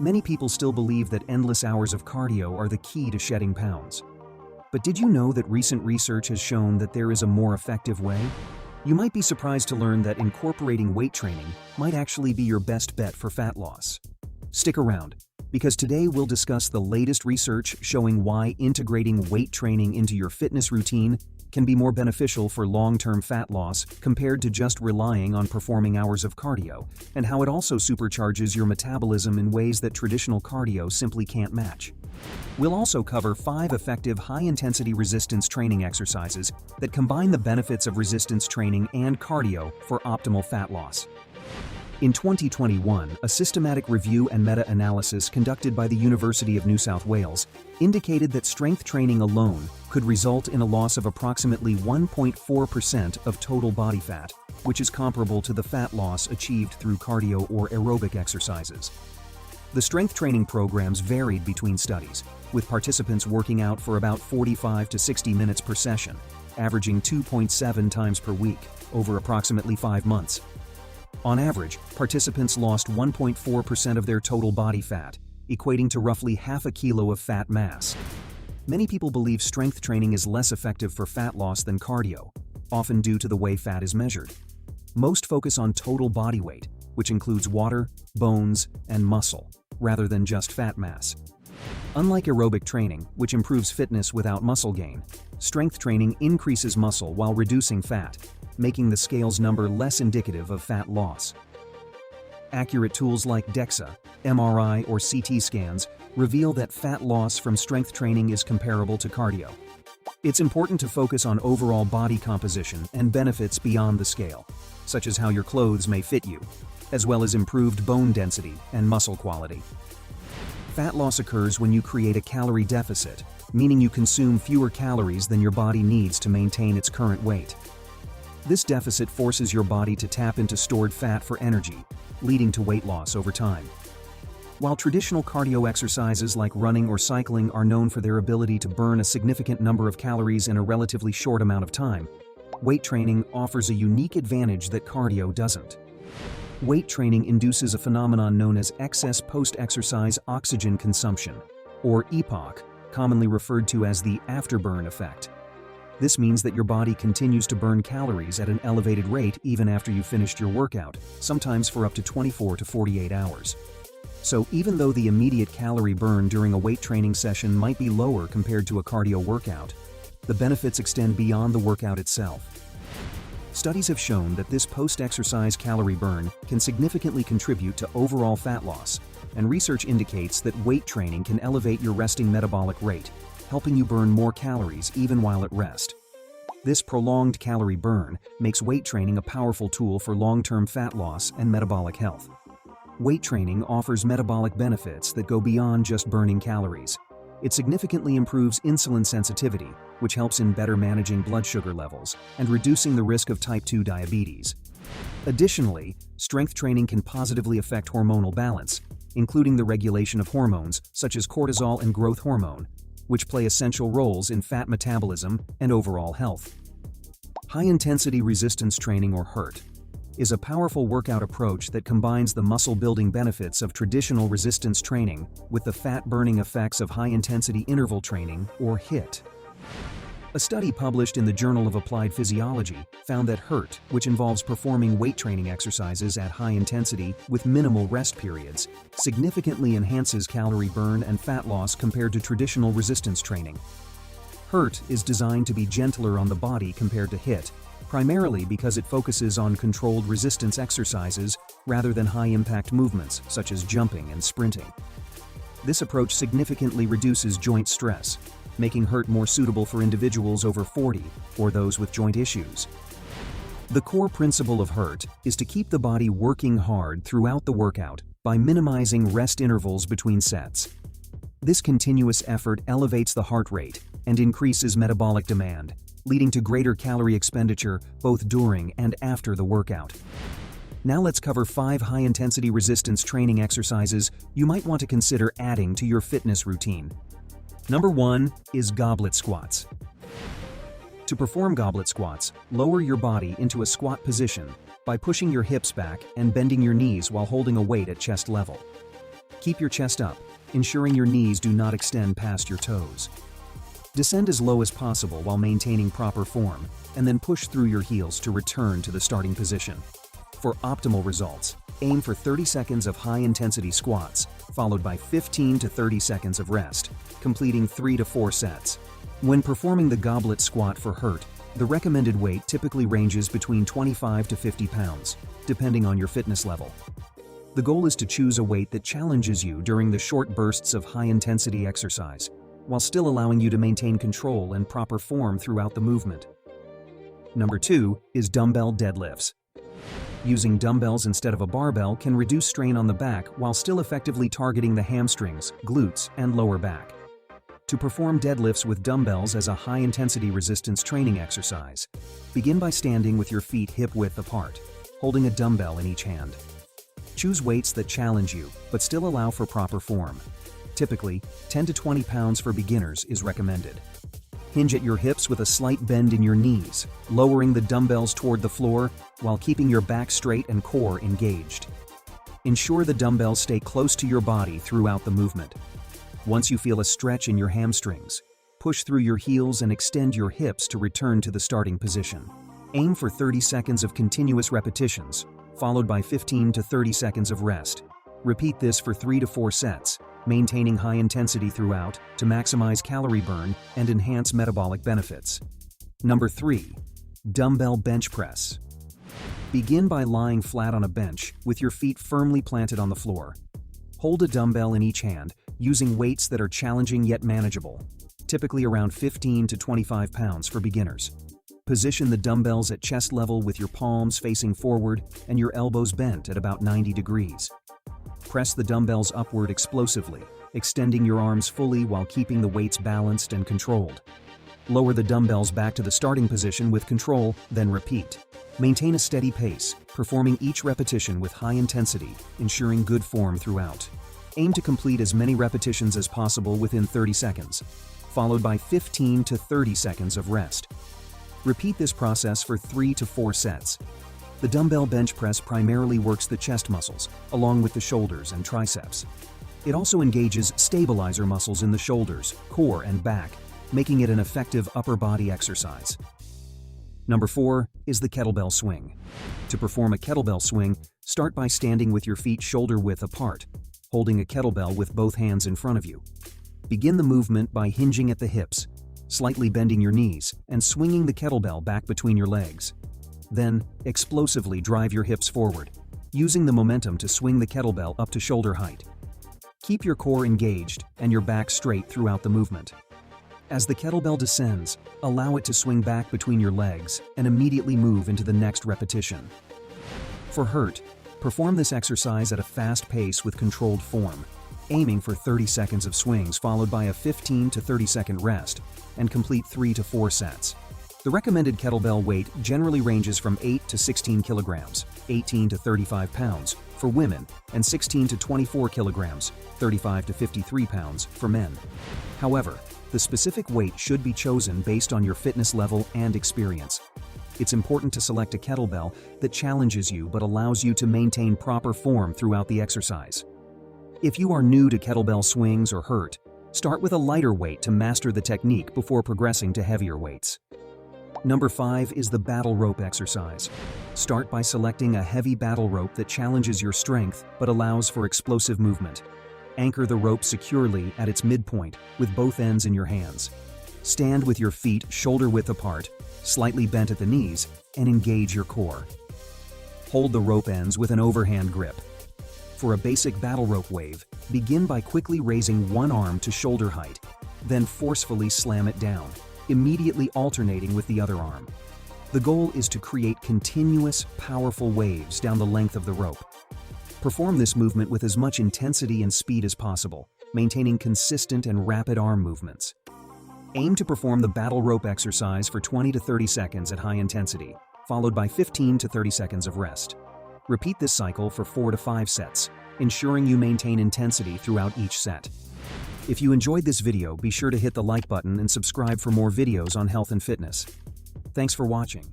Many people still believe that endless hours of cardio are the key to shedding pounds. But did you know that recent research has shown that there is a more effective way? You might be surprised to learn that incorporating weight training might actually be your best bet for fat loss. Stick around, because today we'll discuss the latest research showing why integrating weight training into your fitness routine can be more beneficial for long-term fat loss compared to just relying on performing hours of cardio, and how it also supercharges your metabolism in ways that traditional cardio simply can't match. We'll also cover 5 effective high-intensity resistance training exercises that combine the benefits of resistance training and cardio for optimal fat loss. In 2021, a systematic review and meta-analysis conducted by the University of New South Wales indicated that strength training alone could result in a loss of approximately 1.4% of total body fat, which is comparable to the fat loss achieved through cardio or aerobic exercises. The strength training programs varied between studies, with participants working out for about 45 to 60 minutes per session, averaging 2.7 times per week over approximately 5 months. On average, participants lost 1.4% of their total body fat, equating to roughly half a kilo of fat mass. Many people believe strength training is less effective for fat loss than cardio, often due to the way fat is measured. Most focus on total body weight, which includes water, bones, and muscle, rather than just fat mass. Unlike aerobic training, which improves fitness without muscle gain, strength training increases muscle while reducing fat, making the scales number less indicative of fat loss. Accurate tools like DEXA, MRI, or CT scans reveal that fat loss from strength training is comparable to cardio. It's important to focus on overall body composition and benefits beyond the scale, such as how your clothes may fit you, as well as improved bone density and muscle quality. Fat loss occurs when you create a calorie deficit, meaning you consume fewer calories than your body needs to maintain its current weight. This deficit forces your body to tap into stored fat for energy, leading to weight loss over time. While traditional cardio exercises like running or cycling are known for their ability to burn a significant number of calories in a relatively short amount of time, weight training offers a unique advantage that cardio doesn't. Weight training induces a phenomenon known as excess post-exercise oxygen consumption, or EPOC, commonly referred to as the afterburn effect. This means that your body continues to burn calories at an elevated rate even after you've finished your workout, sometimes for up to 24 to 48 hours. So even though the immediate calorie burn during a weight training session might be lower compared to a cardio workout, the benefits extend beyond the workout itself. Studies have shown that this post-exercise calorie burn can significantly contribute to overall fat loss, and research indicates that weight training can elevate your resting metabolic rate, helping you burn more calories even while at rest. This prolonged calorie burn makes weight training a powerful tool for long-term fat loss and metabolic health. Weight training offers metabolic benefits that go beyond just burning calories. It significantly improves insulin sensitivity, which helps in better managing blood sugar levels and reducing the risk of type 2 diabetes. Additionally, strength training can positively affect hormonal balance, including the regulation of hormones such as cortisol and growth hormone, which play essential roles in fat metabolism and overall health. High-intensity resistance training, or HIRT, is a powerful workout approach that combines the muscle-building benefits of traditional resistance training with the fat-burning effects of high-intensity interval training, or HIIT. A study published in the Journal of Applied Physiology found that HIRT, which involves performing weight training exercises at high intensity with minimal rest periods, significantly enhances calorie burn and fat loss compared to traditional resistance training. HIRT is designed to be gentler on the body compared to HIIT, primarily because it focuses on controlled resistance exercises rather than high-impact movements such as jumping and sprinting. This approach significantly reduces joint stress, making HIRT more suitable for individuals over 40 or those with joint issues. The core principle of HIRT is to keep the body working hard throughout the workout by minimizing rest intervals between sets. This continuous effort elevates the heart rate and increases metabolic demand, leading to greater calorie expenditure both during and after the workout. Now let's cover 5 high-intensity resistance training exercises you might want to consider adding to your fitness routine. Number 1 is goblet squats. To perform goblet squats, lower your body into a squat position by pushing your hips back and bending your knees while holding a weight at chest level. Keep your chest up, ensuring your knees do not extend past your toes. Descend as low as possible while maintaining proper form, and then push through your heels to return to the starting position. For optimal results, aim for 30 seconds of high-intensity squats, followed by 15 to 30 seconds of rest, completing 3 to 4 sets. When performing the goblet squat for HIIT, the recommended weight typically ranges between 25 to 50 pounds, depending on your fitness level. The goal is to choose a weight that challenges you during the short bursts of high-intensity exercise, while still allowing you to maintain control and proper form throughout the movement. Number 2 is dumbbell deadlifts. Using dumbbells instead of a barbell can reduce strain on the back while still effectively targeting the hamstrings, glutes, and lower back. To perform deadlifts with dumbbells as a high-intensity resistance training exercise, begin by standing with your feet hip-width apart, holding a dumbbell in each hand. Choose weights that challenge you, but still allow for proper form. Typically, 10 to 20 pounds for beginners is recommended. Hinge at your hips with a slight bend in your knees, lowering the dumbbells toward the floor while keeping your back straight and core engaged. Ensure the dumbbells stay close to your body throughout the movement. Once you feel a stretch in your hamstrings, push through your heels and extend your hips to return to the starting position. Aim for 30 seconds of continuous repetitions, followed by 15 to 30 seconds of rest. Repeat this for 3 to 4 sets, maintaining high intensity throughout to maximize calorie burn and enhance metabolic benefits. Number 3. Dumbbell bench press. Begin by lying flat on a bench with your feet firmly planted on the floor. Hold a dumbbell in each hand, using weights that are challenging yet manageable, typically around 15 to 25 pounds for beginners. Position the dumbbells at chest level with your palms facing forward and your elbows bent at about 90 degrees. Press the dumbbells upward explosively, extending your arms fully while keeping the weights balanced and controlled. Lower the dumbbells back to the starting position with control, then repeat. Maintain a steady pace, performing each repetition with high intensity, ensuring good form throughout. Aim to complete as many repetitions as possible within 30 seconds, followed by 15 to 30 seconds of rest. Repeat this process for 3 to 4 sets. The dumbbell bench press primarily works the chest muscles, along with the shoulders and triceps. It also engages stabilizer muscles in the shoulders, core, and back, making it an effective upper body exercise. Number 4 is the kettlebell swing. To perform a kettlebell swing, start by standing with your feet shoulder-width apart, holding a kettlebell with both hands in front of you. Begin the movement by hinging at the hips, slightly bending your knees, and swinging the kettlebell back between your legs. Then, explosively drive your hips forward, using the momentum to swing the kettlebell up to shoulder height. Keep your core engaged and your back straight throughout the movement. As the kettlebell descends, allow it to swing back between your legs and immediately move into the next repetition. For HIIT, perform this exercise at a fast pace with controlled form, aiming for 30 seconds of swings followed by a 15 to 30 second rest, and complete 3 to 4 sets. The recommended kettlebell weight generally ranges from 8 to 16 kilograms, 18 to 35 pounds, for women, and 16 to 24 kilograms, 35 to 53 pounds, for men. However, the specific weight should be chosen based on your fitness level and experience. It's important to select a kettlebell that challenges you but allows you to maintain proper form throughout the exercise. If you are new to kettlebell swings or HIIT, start with a lighter weight to master the technique before progressing to heavier weights. Number 5 is the battle rope exercise. Start by selecting a heavy battle rope that challenges your strength but allows for explosive movement. Anchor the rope securely at its midpoint with both ends in your hands. Stand with your feet shoulder-width apart, slightly bent at the knees, and engage your core. Hold the rope ends with an overhand grip. For a basic battle rope wave, begin by quickly raising one arm to shoulder height, then forcefully slam it down, immediately alternating with the other arm. The goal is to create continuous, powerful waves down the length of the rope. Perform this movement with as much intensity and speed as possible, maintaining consistent and rapid arm movements. Aim to perform the battle rope exercise for 20 to 30 seconds at high intensity, followed by 15 to 30 seconds of rest. Repeat this cycle for 4 to 5 sets, ensuring you maintain intensity throughout each set. If you enjoyed this video, be sure to hit the like button and subscribe for more videos on health and fitness. Thanks for watching.